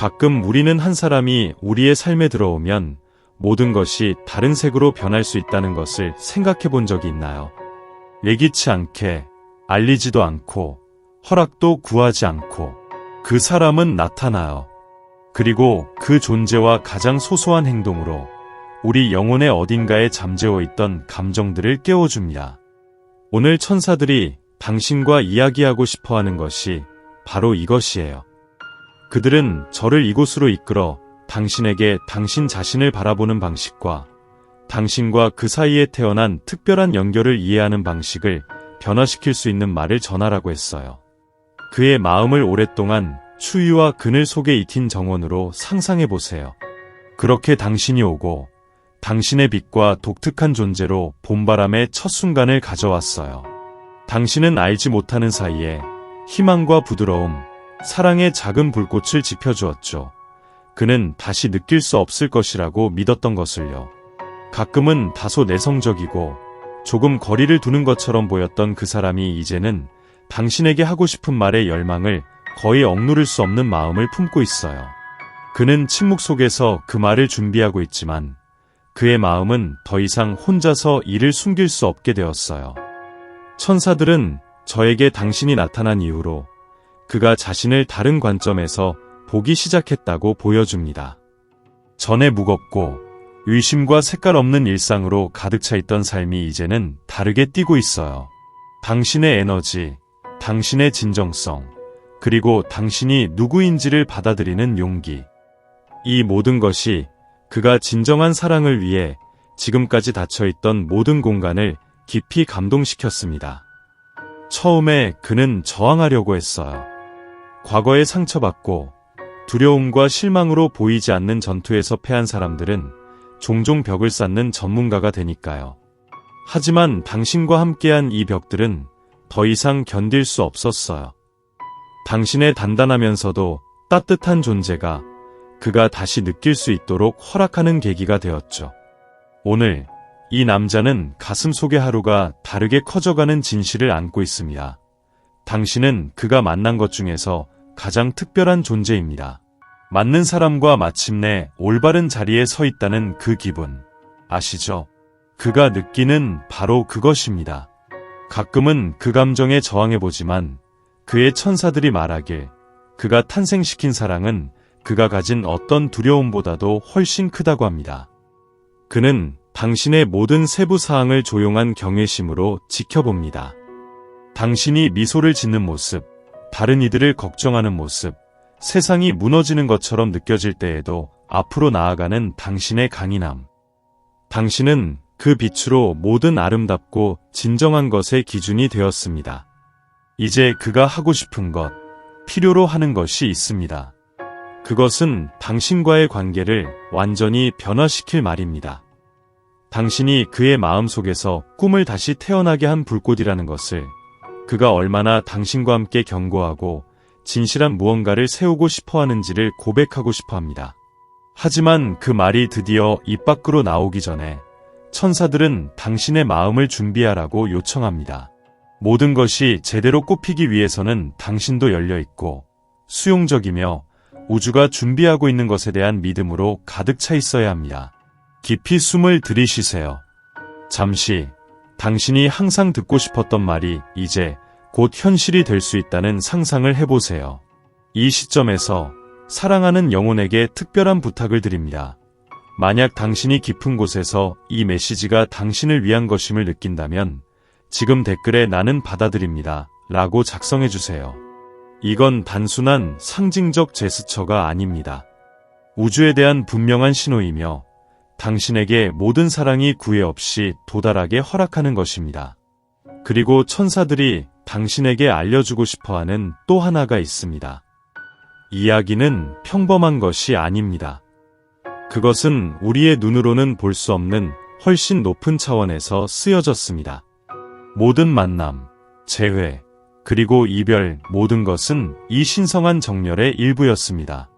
가끔 우리는 한 사람이 우리의 삶에 들어오면 모든 것이 다른 색으로 변할 수 있다는 것을 생각해 본 적이 있나요? 예기치 않게, 알리지도 않고, 허락도 구하지 않고, 그 사람은 나타나요. 그리고 그 존재와 가장 소소한 행동으로 우리 영혼의 어딘가에 잠재워 있던 감정들을 깨워줍니다. 오늘 천사들이 당신과 이야기하고 싶어 하는 것이 바로 이것이에요. 그들은 저를 이곳으로 이끌어 당신에게 당신 자신을 바라보는 방식과 당신과 그 사이에 태어난 특별한 연결을 이해하는 방식을 변화시킬 수 있는 말을 전하라고 했어요. 그의 마음을 오랫동안 추위와 그늘 속에 익힌 정원으로 상상해보세요. 그렇게 당신이 오고 당신의 빛과 독특한 존재로 봄바람의 첫 순간을 가져왔어요. 당신은 알지 못하는 사이에 희망과 부드러움, 사랑의 작은 불꽃을 지펴주었죠. 그는 다시 느낄 수 없을 것이라고 믿었던 것을요. 가끔은 다소 내성적이고 조금 거리를 두는 것처럼 보였던 그 사람이 이제는 당신에게 하고 싶은 말의 열망을 거의 억누를 수 없는 마음을 품고 있어요. 그는 침묵 속에서 그 말을 준비하고 있지만 그의 마음은 더 이상 혼자서 이를 숨길 수 없게 되었어요. 천사들은 저에게 당신이 나타난 이후로 그가 자신을 다른 관점에서 보기 시작했다고 보여줍니다. 전에 무겁고 의심과 색깔 없는 일상으로 가득 차 있던 삶이 이제는 다르게 뛰고 있어요. 당신의 에너지, 당신의 진정성, 그리고 당신이 누구인지를 받아들이는 용기. 이 모든 것이 그가 진정한 사랑을 위해 지금까지 닫혀있던 모든 공간을 깊이 감동시켰습니다. 처음에 그는 저항하려고 했어요. 과거에 상처받고 두려움과 실망으로 보이지 않는 전투에서 패한 사람들은 종종 벽을 쌓는 전문가가 되니까요. 하지만 당신과 함께한 이 벽들은 더 이상 견딜 수 없었어요. 당신의 단단하면서도 따뜻한 존재가 그가 다시 느낄 수 있도록 허락하는 계기가 되었죠. 오늘 이 남자는 가슴 속의 하루가 다르게 커져가는 진실을 안고 있습니다. 당신은 그가 만난 것 중에서 가장 특별한 존재입니다. 맞는 사람과 마침내 올바른 자리에 서 있다는 그 기분, 아시죠? 그가 느끼는 바로 그것입니다. 가끔은 그 감정에 저항해보지만 그의 천사들이 말하길 그가 탄생시킨 사랑은 그가 가진 어떤 두려움보다도 훨씬 크다고 합니다. 그는 당신의 모든 세부 사항을 조용한 경외심으로 지켜봅니다. 당신이 미소를 짓는 모습, 다른 이들을 걱정하는 모습, 세상이 무너지는 것처럼 느껴질 때에도 앞으로 나아가는 당신의 강인함. 당신은 그 빛으로 모든 아름답고 진정한 것의 기준이 되었습니다. 이제 그가 하고 싶은 것, 필요로 하는 것이 있습니다. 그것은 당신과의 관계를 완전히 변화시킬 말입니다. 당신이 그의 마음속에서 꿈을 다시 태어나게 한 불꽃이라는 것을, 그가 얼마나 당신과 함께 견고하고 진실한 무언가를 세우고 싶어 하는지를 고백하고 싶어 합니다. 하지만 그 말이 드디어 입 밖으로 나오기 전에 천사들은 당신의 마음을 준비하라고 요청합니다. 모든 것이 제대로 꼽히기 위해서는 당신도 열려있고 수용적이며 우주가 준비하고 있는 것에 대한 믿음으로 가득 차 있어야 합니다. 깊이 숨을 들이쉬세요. 잠시 당신이 항상 듣고 싶었던 말이 이제 곧 현실이 될 수 있다는 상상을 해보세요. 이 시점에서 사랑하는 영혼에게 특별한 부탁을 드립니다. 만약 당신이 깊은 곳에서 이 메시지가 당신을 위한 것임을 느낀다면 지금 댓글에 나는 받아들입니다 라고 작성해주세요. 이건 단순한 상징적 제스처가 아닙니다. 우주에 대한 분명한 신호이며 당신에게 모든 사랑이 구애 없이 도달하게 허락하는 것입니다. 그리고 천사들이 당신에게 알려주고 싶어하는 또 하나가 있습니다. 이야기는 평범한 것이 아닙니다. 그것은 우리의 눈으로는 볼 수 없는 훨씬 높은 차원에서 쓰여졌습니다. 모든 만남, 재회, 그리고 이별, 모든 것은 이 신성한 정렬의 일부였습니다.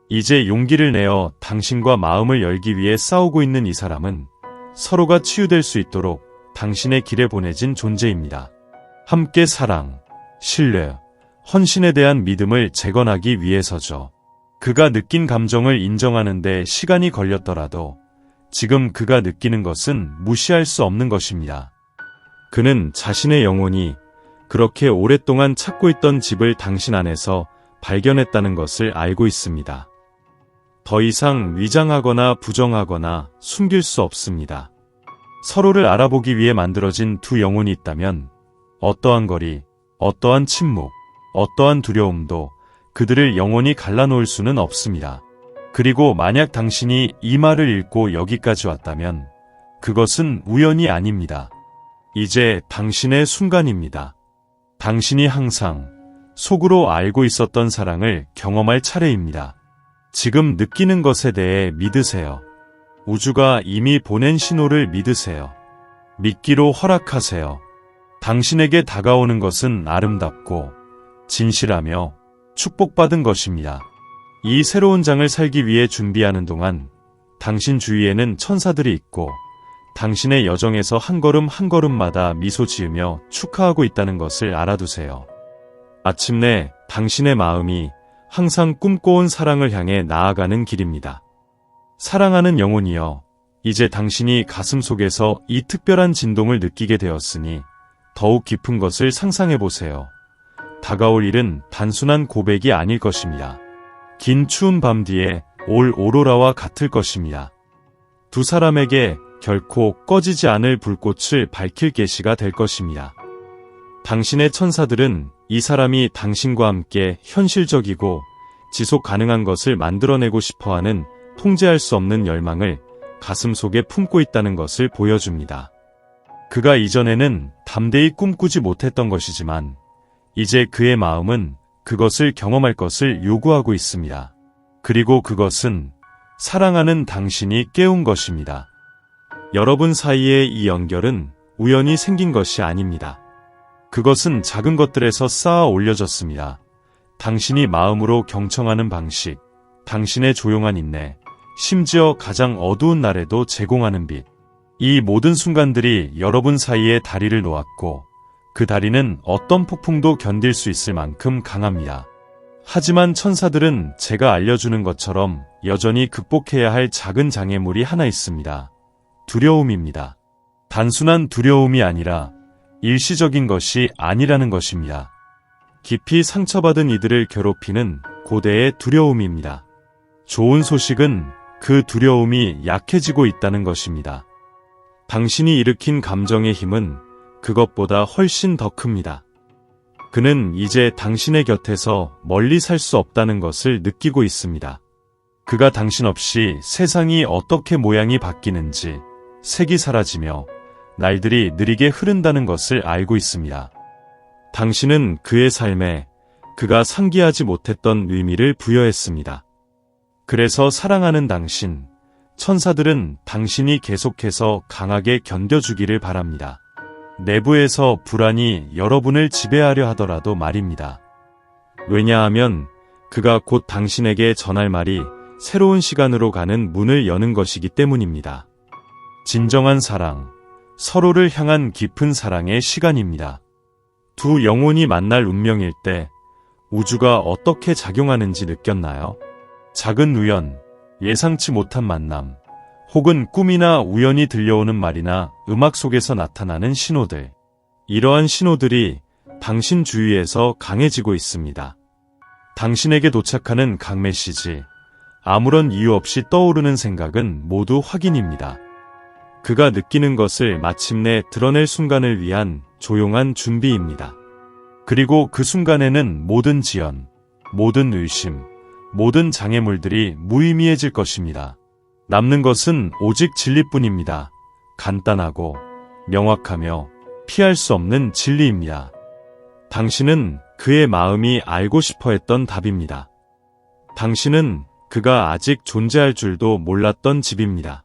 이제 용기를 내어 당신과 마음을 열기 위해 싸우고 있는 이 사람은 서로가 치유될 수 있도록 당신의 길에 보내진 존재입니다. 함께 사랑, 신뢰, 헌신에 대한 믿음을 재건하기 위해서죠. 그가 느낀 감정을 인정하는데 시간이 걸렸더라도 지금 그가 느끼는 것은 무시할 수 없는 것입니다. 그는 자신의 영혼이 그렇게 오랫동안 찾고 있던 집을 당신 안에서 발견했다는 것을 알고 있습니다. 더 이상 위장하거나 부정하거나 숨길 수 없습니다. 서로를 알아보기 위해 만들어진 두 영혼이 있다면 어떠한 거리, 어떠한 침묵, 어떠한 두려움도 그들을 영원히 갈라놓을 수는 없습니다. 그리고 만약 당신이 이 말을 읽고 여기까지 왔다면 그것은 우연이 아닙니다. 이제 당신의 순간입니다. 당신이 항상 속으로 알고 있었던 사랑을 경험할 차례입니다. 지금 느끼는 것에 대해 믿으세요. 우주가 이미 보낸 신호를 믿으세요. 믿기로 허락하세요. 당신에게 다가오는 것은 아름답고 진실하며 축복받은 것입니다. 이 새로운 장을 살기 위해 준비하는 동안 당신 주위에는 천사들이 있고 당신의 여정에서 한 걸음 한 걸음마다 미소 지으며 축하하고 있다는 것을 알아두세요. 마침내 당신의 마음이 항상 꿈꿔온 사랑을 향해 나아가는 길입니다. 사랑하는 영혼이여, 이제 당신이 가슴 속에서 이 특별한 진동을 느끼게 되었으니 더욱 깊은 것을 상상해보세요. 다가올 일은 단순한 고백이 아닐 것입니다. 긴 추운 밤 뒤에 올 오로라와 같을 것입니다. 두 사람에게 결코 꺼지지 않을 불꽃을 밝힐 계시가 될 것입니다. 당신의 천사들은 이 사람이 당신과 함께 현실적이고 지속 가능한 것을 만들어내고 싶어하는 통제할 수 없는 열망을 가슴 속에 품고 있다는 것을 보여줍니다. 그가 이전에는 담대히 꿈꾸지 못했던 것이지만 이제 그의 마음은 그것을 경험할 것을 요구하고 있습니다. 그리고 그것은 사랑하는 당신이 깨운 것입니다. 여러분 사이의 이 연결은 우연히 생긴 것이 아닙니다. 그것은 작은 것들에서 쌓아 올려졌습니다. 당신이 마음으로 경청하는 방식, 당신의 조용한 인내, 심지어 가장 어두운 날에도 제공하는 빛. 이 모든 순간들이 여러분 사이에 다리를 놓았고 그 다리는 어떤 폭풍도 견딜 수 있을 만큼 강합니다. 하지만 천사들은 제가 알려주는 것처럼 여전히 극복해야 할 작은 장애물이 하나 있습니다. 두려움입니다. 단순한 두려움이 아니라 일시적인 것이 아니라는 것입니다. 깊이 상처받은 이들을 괴롭히는 고대의 두려움입니다. 좋은 소식은 그 두려움이 약해지고 있다는 것입니다. 당신이 일으킨 감정의 힘은 그것보다 훨씬 더 큽니다. 그는 이제 당신의 곁에서 멀리 살 수 없다는 것을 느끼고 있습니다. 그가 당신 없이 세상이 어떻게 모양이 바뀌는지, 색이 사라지며 날들이 느리게 흐른다는 것을 알고 있습니다. 당신은 그의 삶에 그가 상기하지 못했던 의미를 부여했습니다. 그래서 사랑하는 당신, 천사들은 당신이 계속해서 강하게 견뎌주기를 바랍니다. 내부에서 불안이 여러분을 지배하려 하더라도 말입니다. 왜냐하면 그가 곧 당신에게 전할 말이 새로운 시간으로 가는 문을 여는 것이기 때문입니다. 진정한 사랑, 서로를 향한 깊은 사랑의 시간입니다. 두 영혼이 만날 운명일 때 우주가 어떻게 작용하는지 느꼈나요? 작은 우연, 예상치 못한 만남, 혹은 꿈이나 우연히 들려오는 말이나 음악 속에서 나타나는 신호들. 이러한 신호들이 당신 주위에서 강해지고 있습니다. 당신에게 도착하는 각 메시지, 아무런 이유 없이 떠오르는 생각은 모두 확인입니다. 그가 느끼는 것을 마침내 드러낼 순간을 위한 조용한 준비입니다. 그리고 그 순간에는 모든 지연, 모든 의심, 모든 장애물들이 무의미해질 것입니다. 남는 것은 오직 진리뿐입니다. 간단하고 명확하며 피할 수 없는 진리입니다. 당신은 그의 마음이 알고 싶어 했던 답입니다. 당신은 그가 아직 존재할 줄도 몰랐던 집입니다.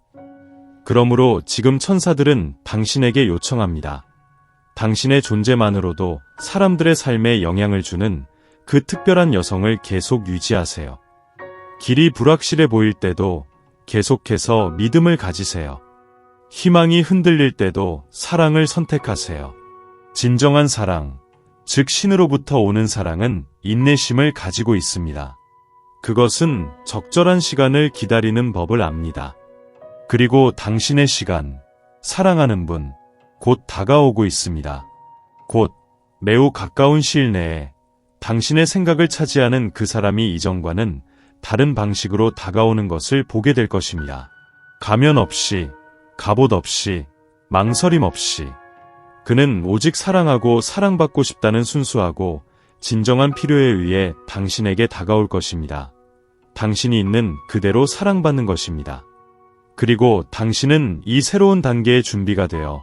그러므로 지금 천사들은 당신에게 요청합니다. 당신의 존재만으로도 사람들의 삶에 영향을 주는 그 특별한 여성을 계속 유지하세요. 길이 불확실해 보일 때도 계속해서 믿음을 가지세요. 희망이 흔들릴 때도 사랑을 선택하세요. 진정한 사랑, 즉 신으로부터 오는 사랑은 인내심을 가지고 있습니다. 그것은 적절한 시간을 기다리는 법을 압니다. 그리고 당신의 시간, 사랑하는 분, 곧 다가오고 있습니다. 곧 매우 가까운 시일 내에 당신의 생각을 차지하는 그 사람이 이전과는 다른 방식으로 다가오는 것을 보게 될 것입니다. 가면 없이, 갑옷 없이, 망설임 없이. 그는 오직 사랑하고 사랑받고 싶다는 순수하고 진정한 필요에 의해 당신에게 다가올 것입니다. 당신이 있는 그대로 사랑받는 것입니다. 그리고 당신은 이 새로운 단계의 준비가 되어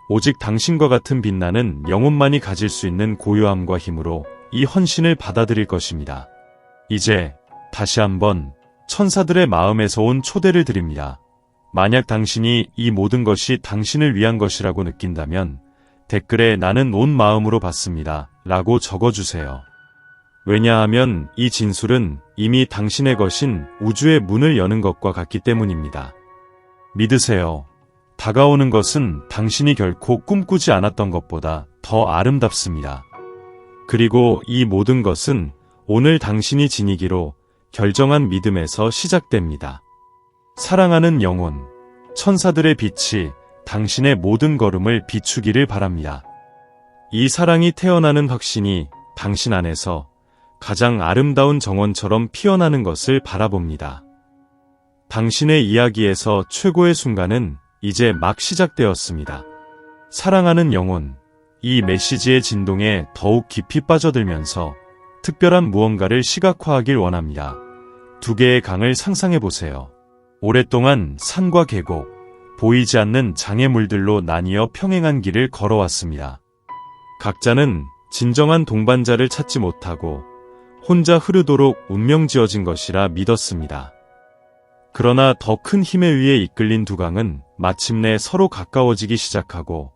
오직 당신과 같은 빛나는 영혼만이 가질 수 있는 고요함과 힘으로 이 헌신을 받아들일 것입니다. 이제 다시 한번 천사들의 마음에서 온 초대를 드립니다. 만약 당신이 이 모든 것이 당신을 위한 것이라고 느낀다면 댓글에 나는 온 마음으로 받습니다 라고 적어주세요. 왜냐하면 이 진술은 이미 당신의 것인 우주의 문을 여는 것과 같기 때문입니다. 믿으세요. 다가오는 것은 당신이 결코 꿈꾸지 않았던 것보다 더 아름답습니다. 그리고 이 모든 것은 오늘 당신이 지니기로 결정한 믿음에서 시작됩니다. 사랑하는 영혼, 천사들의 빛이 당신의 모든 걸음을 비추기를 바랍니다. 이 사랑이 태어나는 확신이 당신 안에서 가장 아름다운 정원처럼 피어나는 것을 바라봅니다. 당신의 이야기에서 최고의 순간은 이제 막 시작되었습니다. 사랑하는 영혼, 이 메시지의 진동에 더욱 깊이 빠져들면서 특별한 무언가를 시각화하길 원합니다. 두 개의 강을 상상해보세요. 오랫동안 산과 계곡, 보이지 않는 장애물들로 나뉘어 평행한 길을 걸어왔습니다. 각자는 진정한 동반자를 찾지 못하고 혼자 흐르도록 운명 지어진 것이라 믿었습니다. 그러나 더 큰 힘에 의해 이끌린 두 강은 마침내 서로 가까워지기 시작하고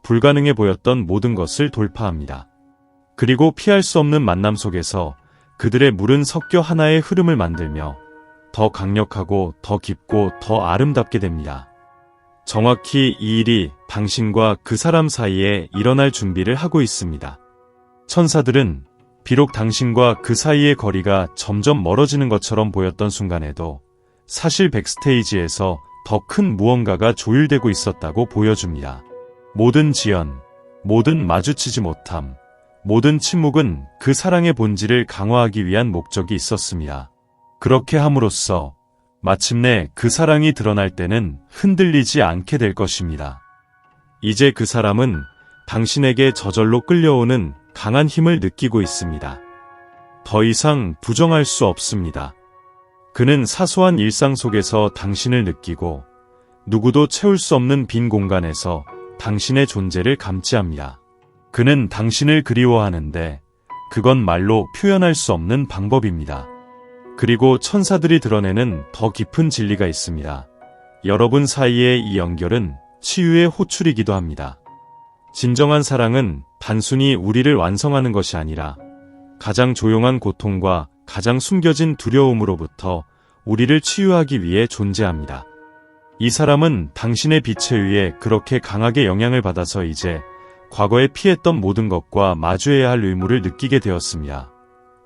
불가능해 보였던 모든 것을 돌파합니다. 그리고 피할 수 없는 만남 속에서 그들의 물은 섞여 하나의 흐름을 만들며 더 강력하고 더 깊고 더 아름답게 됩니다. 정확히 이 일이 당신과 그 사람 사이에 일어날 준비를 하고 있습니다. 천사들은 비록 당신과 그 사이의 거리가 점점 멀어지는 것처럼 보였던 순간에도 사실 백스테이지에서 더 큰 무언가가 조율되고 있었다고 보여줍니다. 모든 지연, 모든 마주치지 못함, 모든 침묵은 그 사랑의 본질을 강화하기 위한 목적이 있었습니다. 그렇게 함으로써 마침내 그 사랑이 드러날 때는 흔들리지 않게 될 것입니다. 이제 그 사람은 당신에게 저절로 끌려오는 강한 힘을 느끼고 있습니다. 더 이상 부정할 수 없습니다. 그는 사소한 일상 속에서 당신을 느끼고 누구도 채울 수 없는 빈 공간에서 당신의 존재를 감지합니다. 그는 당신을 그리워하는데 그건 말로 표현할 수 없는 방법입니다. 그리고 천사들이 드러내는 더 깊은 진리가 있습니다. 여러분 사이의 이 연결은 치유의 호출이기도 합니다. 진정한 사랑은 단순히 우리를 완성하는 것이 아니라 가장 조용한 고통과 가장 숨겨진 두려움으로부터 우리를 치유하기 위해 존재합니다. 이 사람은 당신의 빛에 의해 그렇게 강하게 영향을 받아서 이제 과거에 피했던 모든 것과 마주해야 할 의무를 느끼게 되었습니다.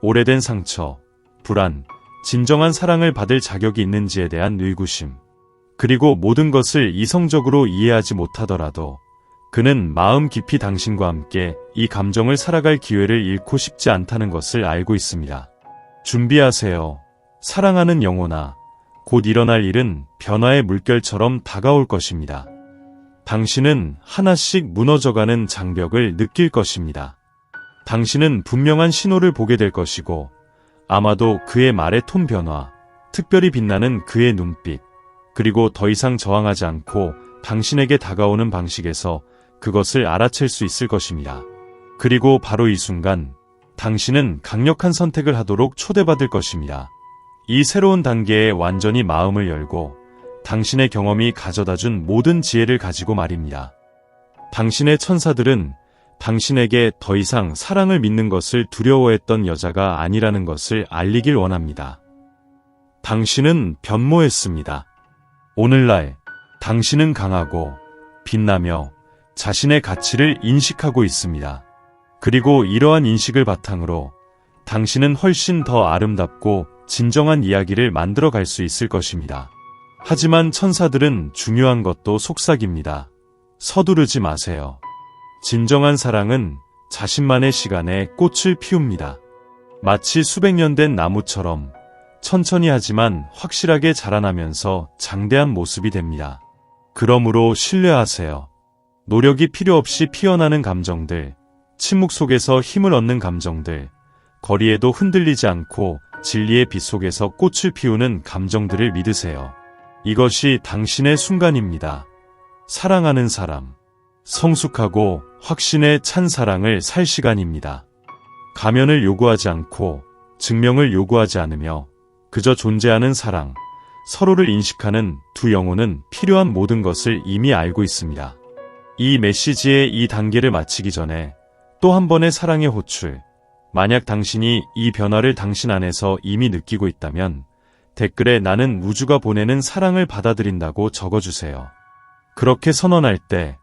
오래된 상처, 불안, 진정한 사랑을 받을 자격이 있는지에 대한 의구심, 그리고 모든 것을 이성적으로 이해하지 못하더라도 그는 마음 깊이 당신과 함께 이 감정을 살아갈 기회를 잃고 싶지 않다는 것을 알고 있습니다. 준비하세요. 사랑하는 영혼아, 곧 일어날 일은 변화의 물결처럼 다가올 것입니다. 당신은 하나씩 무너져가는 장벽을 느낄 것입니다. 당신은 분명한 신호를 보게 될 것이고 아마도 그의 말의 톤 변화, 특별히 빛나는 그의 눈빛, 그리고 더 이상 저항하지 않고 당신에게 다가오는 방식에서 그것을 알아챌 수 있을 것입니다. 그리고 바로 이 순간 당신은 강력한 선택을 하도록 초대받을 것입니다. 이 새로운 단계에 완전히 마음을 열고 당신의 경험이 가져다준 모든 지혜를 가지고 말입니다. 당신의 천사들은 당신에게 더 이상 사랑을 믿는 것을 두려워했던 여자가 아니라는 것을 알리길 원합니다. 당신은 변모했습니다. 오늘날 당신은 강하고 빛나며 자신의 가치를 인식하고 있습니다. 그리고 이러한 인식을 바탕으로 당신은 훨씬 더 아름답고 진정한 이야기를 만들어 갈 수 있을 것입니다. 하지만 천사들은 중요한 것도 속삭입니다. 서두르지 마세요. 진정한 사랑은 자신만의 시간에 꽃을 피웁니다. 마치 수백 년 된 나무처럼 천천히 하지만 확실하게 자라나면서 장대한 모습이 됩니다. 그러므로 신뢰하세요. 노력이 필요 없이 피어나는 감정들, 침묵 속에서 힘을 얻는 감정들, 거리에도 흔들리지 않고 진리의 빛 속에서 꽃을 피우는 감정들을 믿으세요. 이것이 당신의 순간입니다. 사랑하는 사람, 성숙하고 확신에 찬 사랑을 살 시간입니다. 가면을 요구하지 않고 증명을 요구하지 않으며 그저 존재하는 사랑, 서로를 인식하는 두 영혼은 필요한 모든 것을 이미 알고 있습니다. 이 메시지의 이 단계를 마치기 전에 또 한 번의 사랑의 호출, 만약 당신이 이 변화를 당신 안에서 이미 느끼고 있다면 댓글에 나는 우주가 보내는 사랑을 받아들인다고 적어주세요. 그렇게 선언할 때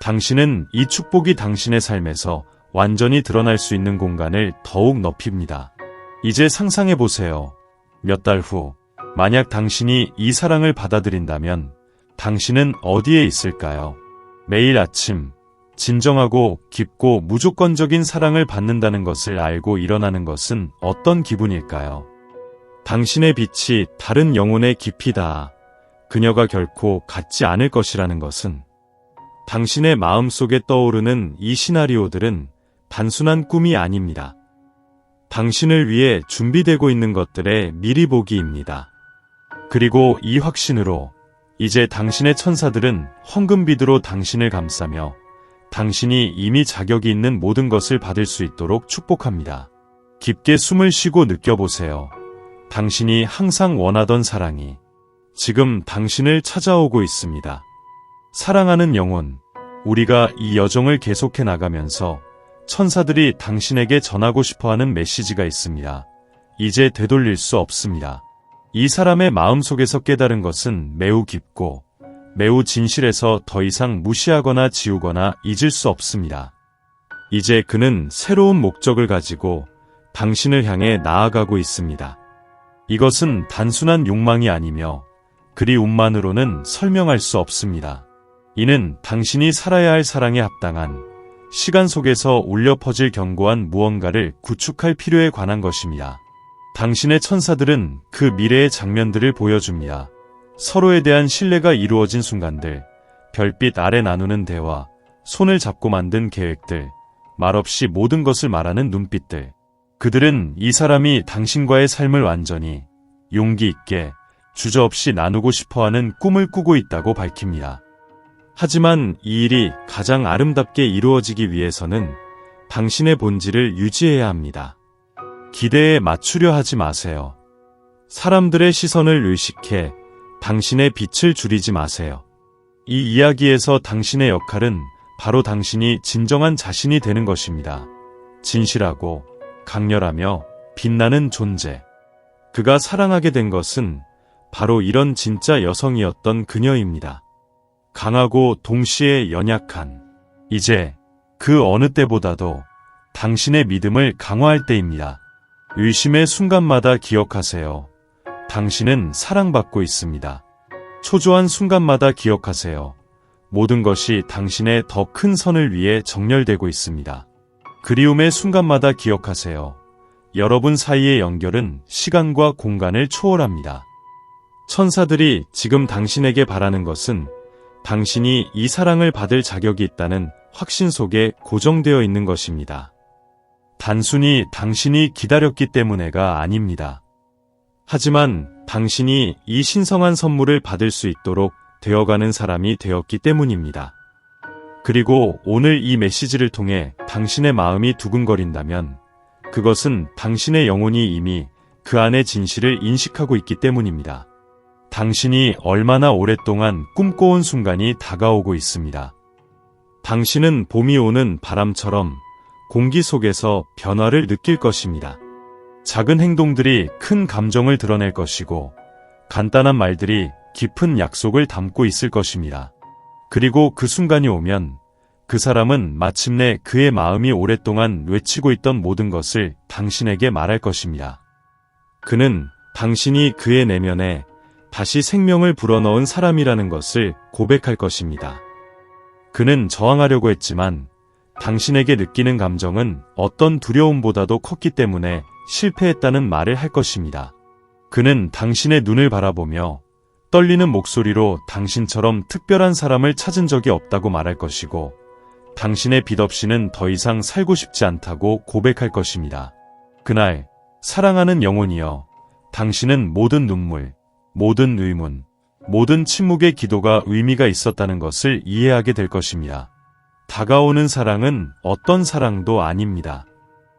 당신은 이 축복이 당신의 삶에서 완전히 드러날 수 있는 공간을 더욱 넓힙니다. 이제 상상해보세요. 몇 달 후, 만약 당신이 이 사랑을 받아들인다면 당신은 어디에 있을까요? 매일 아침, 진정하고 깊고 무조건적인 사랑을 받는다는 것을 알고 일어나는 것은 어떤 기분일까요? 당신의 빛이 다른 영혼의 깊이다. 그녀가 결코 같지 않을 것이라는 것은 당신의 마음속에 떠오르는 이 시나리오들은 단순한 꿈이 아닙니다. 당신을 위해 준비되고 있는 것들의 미리 보기입니다. 그리고 이 확신으로 이제 당신의 천사들은 황금비두로 당신을 감싸며 당신이 이미 자격이 있는 모든 것을 받을 수 있도록 축복합니다. 깊게 숨을 쉬고 느껴보세요. 당신이 항상 원하던 사랑이 지금 당신을 찾아오고 있습니다. 사랑하는 영혼, 우리가 이 여정을 계속해 나가면서 천사들이 당신에게 전하고 싶어하는 메시지가 있습니다. 이제 되돌릴 수 없습니다. 이 사람의 마음속에서 깨달은 것은 매우 깊고 매우 진실해서 더 이상 무시하거나 지우거나 잊을 수 없습니다. 이제 그는 새로운 목적을 가지고 당신을 향해 나아가고 있습니다. 이것은 단순한 욕망이 아니며 그리움만으로는 설명할 수 없습니다. 이는 당신이 살아야 할 사랑에 합당한 시간 속에서 울려 퍼질 견고한 무언가를 구축할 필요에 관한 것입니다. 당신의 천사들은 그 미래의 장면들을 보여줍니다. 서로에 대한 신뢰가 이루어진 순간들, 별빛 아래 나누는 대화, 손을 잡고 만든 계획들, 말없이 모든 것을 말하는 눈빛들. 그들은 이 사람이 당신과의 삶을 완전히 용기 있게 주저없이 나누고 싶어하는 꿈을 꾸고 있다고 밝힙니다. 하지만 이 일이 가장 아름답게 이루어지기 위해서는 당신의 본질을 유지해야 합니다. 기대에 맞추려 하지 마세요. 사람들의 시선을 의식해 당신의 빛을 줄이지 마세요. 이 이야기에서 당신의 역할은 바로 당신이 진정한 자신이 되는 것입니다. 진실하고 강렬하며 빛나는 존재. 그가 사랑하게 된 것은 바로 이런 진짜 여성이었던 그녀입니다. 강하고 동시에 연약한. 이제 그 어느 때보다도 당신의 믿음을 강화할 때입니다. 의심의 순간마다 기억하세요. 당신은 사랑받고 있습니다. 초조한 순간마다 기억하세요. 모든 것이 당신의 더 큰 선을 위해 정렬되고 있습니다. 그리움의 순간마다 기억하세요. 여러분 사이의 연결은 시간과 공간을 초월합니다. 천사들이 지금 당신에게 바라는 것은 당신이 이 사랑을 받을 자격이 있다는 확신 속에 고정되어 있는 것입니다. 단순히 당신이 기다렸기 때문에가 아닙니다. 하지만 당신이 이 신성한 선물을 받을 수 있도록 되어가는 사람이 되었기 때문입니다. 그리고 오늘 이 메시지를 통해 당신의 마음이 두근거린다면 그것은 당신의 영혼이 이미 그 안의 진실을 인식하고 있기 때문입니다. 당신이 얼마나 오랫동안 꿈꿔온 순간이 다가오고 있습니다. 당신은 봄이 오는 바람처럼 공기 속에서 변화를 느낄 것입니다. 작은 행동들이 큰 감정을 드러낼 것이고 간단한 말들이 깊은 약속을 담고 있을 것입니다. 그리고 그 순간이 오면 그 사람은 마침내 그의 마음이 오랫동안 외치고 있던 모든 것을 당신에게 말할 것입니다. 그는 당신이 그의 내면에 다시 생명을 불어넣은 사람이라는 것을 고백할 것입니다. 그는 저항하려고 했지만 당신에게 느끼는 감정은 어떤 두려움보다도 컸기 때문에 실패했다는 말을 할 것입니다. 그는 당신의 눈을 바라보며 떨리는 목소리로 당신처럼 특별한 사람을 찾은 적이 없다고 말할 것이고, 당신의 빛 없이는 더 이상 살고 싶지 않다고 고백할 것입니다. 그날, 사랑하는 영혼이여, 당신은 모든 눈물, 모든 의문, 모든 침묵의 기도가 의미가 있었다는 것을 이해하게 될 것입니다. 다가오는 사랑은 어떤 사랑도 아닙니다.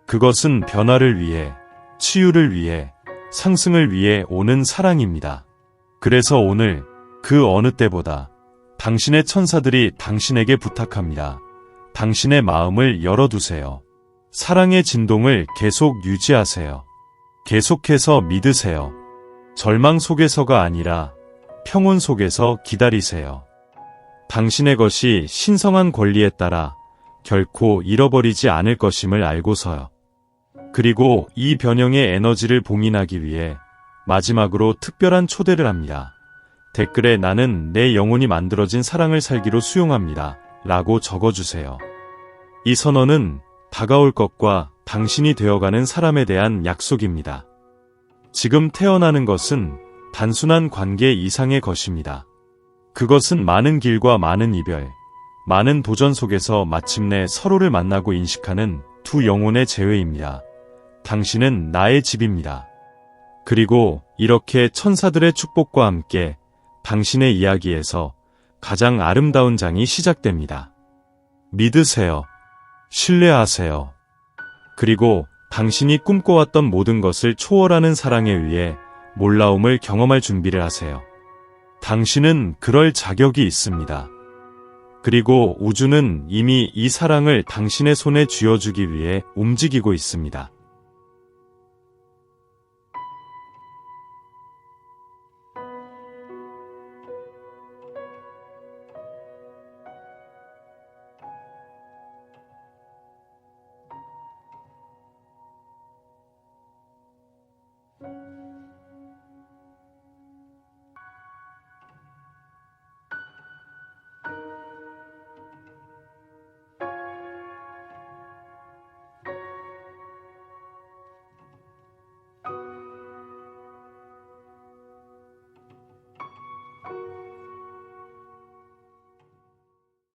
그것은 변화를 위해, 치유를 위해, 상승을 위해 오는 사랑입니다. 그래서 오늘 그 어느 때보다 당신의 천사들이 당신에게 부탁합니다. 당신의 마음을 열어두세요. 사랑의 진동을 계속 유지하세요. 계속해서 믿으세요. 절망 속에서가 아니라 평온 속에서 기다리세요. 당신의 것이 신성한 권리에 따라 결코 잃어버리지 않을 것임을 알고서요. 그리고 이 변형의 에너지를 봉인하기 위해 마지막으로 특별한 초대를 합니다. 댓글에 나는 내 영혼이 만들어진 사랑을 살기로 수용합니다. 라고 적어주세요. 이 선언은 다가올 것과 당신이 되어가는 사람에 대한 약속입니다. 지금 태어나는 것은 단순한 관계 이상의 것입니다. 그것은 많은 길과 많은 이별, 많은 도전 속에서 마침내 서로를 만나고 인식하는 두 영혼의 재회입니다. 당신은 나의 집입니다. 그리고 이렇게 천사들의 축복과 함께 당신의 이야기에서 가장 아름다운 장이 시작됩니다. 믿으세요. 신뢰하세요. 그리고 당신이 꿈꿔왔던 모든 것을 초월하는 사랑에 의해 놀라움을 경험할 준비를 하세요. 당신은 그럴 자격이 있습니다. 그리고 우주는 이미 이 사랑을 당신의 손에 쥐어주기 위해 움직이고 있습니다.